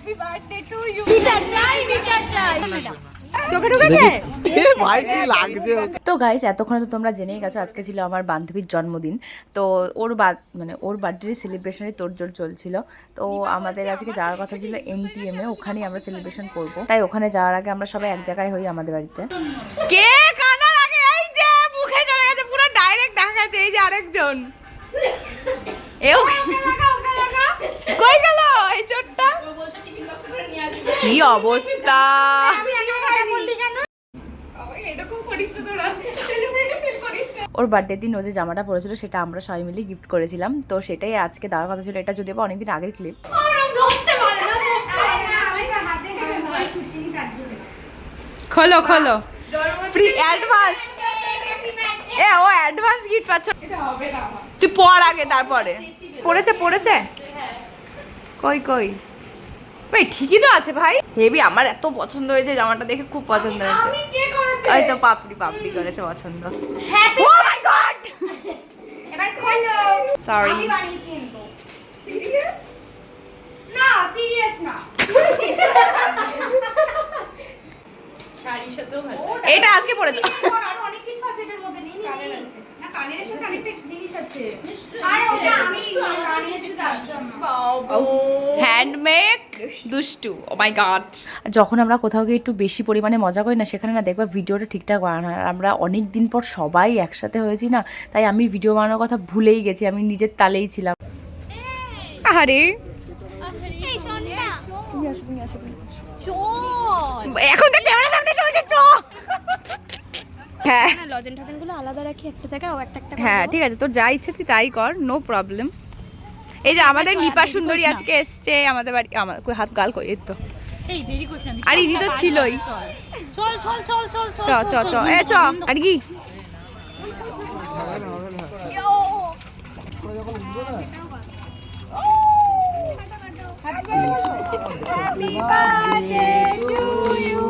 Happy birthday to you. বিচার চাই চোখে ঢুকেছে ভাই কি লাগছে। তো গাইস, এতক্ষণে তো তোমরা জেনেই গেছো আজকে ছিল আমার বান্ধবীর জন্মদিন। তো ওর ওর বার্থডে সেলিব্রেশনে তোড়জোড় চলছিল। তো আমাদের আজকে যাওয়ার কথা ছিল NTM এ, ওখানেই আমরা সেলিব্রেশন করব। তাই ওখানে যাওয়ার আগে আমরা সবাই এক জায়গায় হই আমাদের বাড়িতে। কে কানার আগে এই যে মুখে চলে গেছে, পুরো ডাইরেক্ট দেখা গেছে। এই যে আরেকজন এও কই গেল এই চোটটা, কি অবস্থা। ওর বার্থডে দিন ও যে জামাটা পরেছিল সেটা আমরা সবাই মিলে গিফট করেছিলাম। তো সেটাই আজকে দেওয়ার কথা ছিল। এটা যদিও বা অনেকদিন আগের ক্লিপ। খোলো খোলো অ্যাডভান্স। ও অ্যাডভান্স গিফট পাচ্ছ, তুই পর আগে তারপরে। পড়েছে পড়েছে কই কই ভাই, ঠিকই তো আছে ভাই। হেভি, আমার এত পছন্দ হয়েছে জামাটা, দেখে খুব পছন্দ হয়েছে। ওই তো পাপড়ি পাপড়ি করেছে পছন্দ। ও মাই গড, এবার খোলো। সরি, আমি বানিয়েছি তো। সিরিয়াস না, সিরিয়াস না। শাড়ির সাথেও ভালো। এটা আজকে পরেছো। আর অনেক কিছু আছে এটার মধ্যে। নেই না, কানের সাথে আরেকটা জিনিস আছে। আরে ওটা আমি বানিয়েছি তার জন্য। হ্যান্ডমেড দুষ্টু। ও মাই গড। যখন আমরা কোথাও গিয়ে একটু বেশি পরিমাণে মজা করি না, সেখানে না দেখবা ভিডিওটা ঠিকঠাক বানানো হয়। আমরা অনেক দিন পর সবাই একসাথে হয়েছি না, তাই আমি ভিডিও বানানোর কথা ভুলেই গেছি। আমি নিজের তালেই ছিলাম। আরে এখন তো ক্যামেরার সামনে চলছে। হ্যাঁ, লজেন টজেনগুলো আলাদা রাখি একটা জায়গায়, ও একটা একটা। হ্যাঁ ঠিক আছে, তোর যা ইচ্ছে তুই তাই কর, নো প্রবলেম। এই যে আমাদের নিপা সুন্দরী আজকে এসছে আমাদের বাড়ি। আমার কই হাত গাল কই, এই তো। এই দেরি করছি আমি। আর ইনি তো ছিলই। চল চল চল চল চল চল চল এ চ। আর কি happy birthday to you.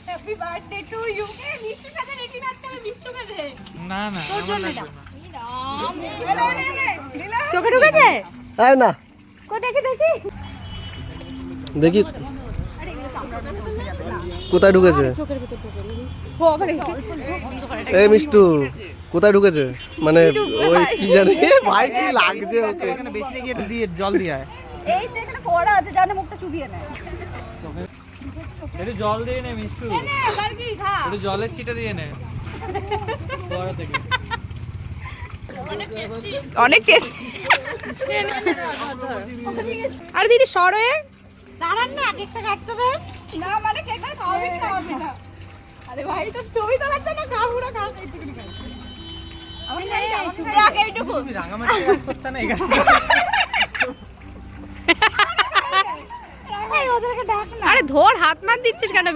Happy birthday to you. এ মিষ্টি সাথে রেডি নাচতে হবে, মিষ্টি কাছে। না না, চোখে ঢুকেছে। তাই না, কো দেখি দেখি দেখি কোথায় ঢুকেছে। চোখের ভিতর ঢুকে। ও আবার এসে এই মিষ্টু কোথায় ঢুকেছে, মানে ওই কি জানি। ভাই কি লাগছে ওকে। এখানে বেশি রেখে এটা দিয়ে জল দিয়ে আয়। এই তো এখানে ফোড়া আছে, জানে মুখটা চুবিয়ে নেয়। একটু জল দিয়ে নে মিষ্টু, নে এবার কি খা। একটু জলের ছিটা দিয়ে নে বড় থেকে। অনেক টেস্ট। আরে দিদি সরে দাঁড়ান না, কেকটা কাটতে হবে না। মানে কেকটা খাওয়াবে কি খাওয়াবে না। আরে ভাই তো ছবি তোলাতে না, খা পুরো খা। এইটুকুনি খা। আমি নাই আগে এইটুকু তুমি রাঙামাটি কাজ করতে না এখানে। এই ওদেরকে ডাক না। আরে ধর, হাত মার দিচ্ছিস কেন?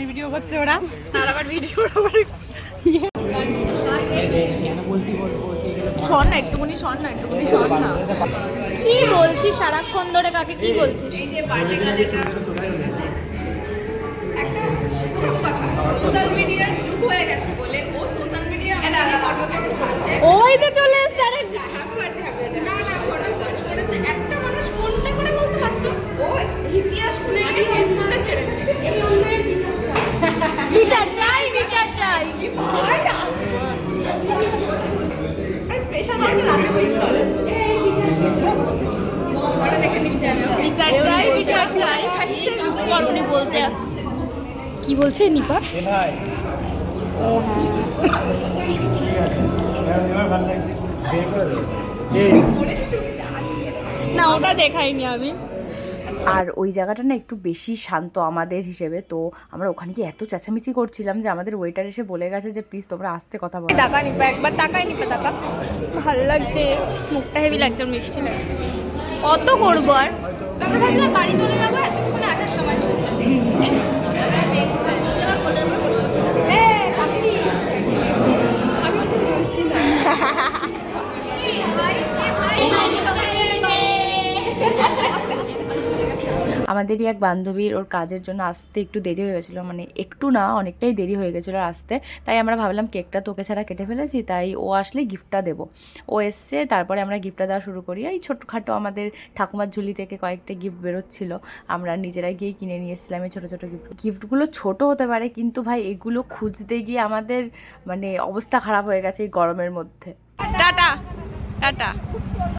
ভিডিও করছে ওরা, আর আবার ভিডিও আবার শোন না একটুখানি, শোন না একটুখানি, শোন না। কি বলছিস সারাক্ষণ ধরে? কাকে কি বলছিস? এই যে বার্থডে গার্লটা একটা প্রথম কথা, সোশ্যাল মিডিয়ার যুগ হয়ে গেছে বলে ও সোশ্যাল মিডিয়া ওইতে চলে এসছে। আরে হ্যাপি বার্থডে হ্যাপি না না ফটো পোস্ট করেছে। একটা মানুষ ফোনটা করে বলতে পারতো, ও ইতিহাস খুলে নিয়ে ফেসবুকে ছেড়েছে। বিচার চাই বিচার চাই। কি ভাই স্পেশাল আছে রাতে উইশ করে। এই বিচার বড় দেখে নিচে বিচার চাই বিচার চাই। পরনে বলতে আসছে। কি বলছে নিপা? এ ভাই ও হ্যাঁ না, ওটা দেখাইনি আমি। আর ওই জায়গাটা না একটু বেশি শান্ত আমাদের হিসেবে। তো আমরা ওখানে গিয়ে এত চেঁচামেচি করছিলাম যে আমাদের ওয়েটার এসে বলে গেছে যে প্লিজ তোমরা আস্তে কথা বলো। টাকা নিপা একবার, টাকাই নিপা টাকা। ভালো লাগছে, মুখটা হেভি লাগছে, মিষ্টি লাগছে। কত করবো আর? আমরা ভাবছিলাম বাড়ি চলে যাবো, এতক্ষণে আসার সময় হয়েছে। আমাদেরই এক বান্ধবীর ওর কাজের জন্য আসতে একটু দেরি হয়ে গেছিলো, মানে একটু না অনেকটাই দেরি হয়ে গেছিলো আসতে। তাই আমরা ভাবলাম কেকটা তোকে ছাড়া কেটে ফেলেছি, তাই ও আসলে গিফটটা দেবো। ও এসছে, তারপরে আমরা গিফটটা দেওয়া শুরু করি। এই ছোটোখাটো আমাদের ঠাকুমার ঝুলি থেকে কয়েকটা গিফট বেরোচ্ছিলো, আমরা নিজেরাই গিয়ে কিনে নিয়ে এসেছিলাম এই ছোটো ছোটো গিফটগুলো। ছোটো হতে পারে কিন্তু ভাই এগুলো খুঁজতে গিয়ে আমাদের মানে অবস্থা খারাপ হয়ে গেছে এই গরমের মধ্যে। Tata tata.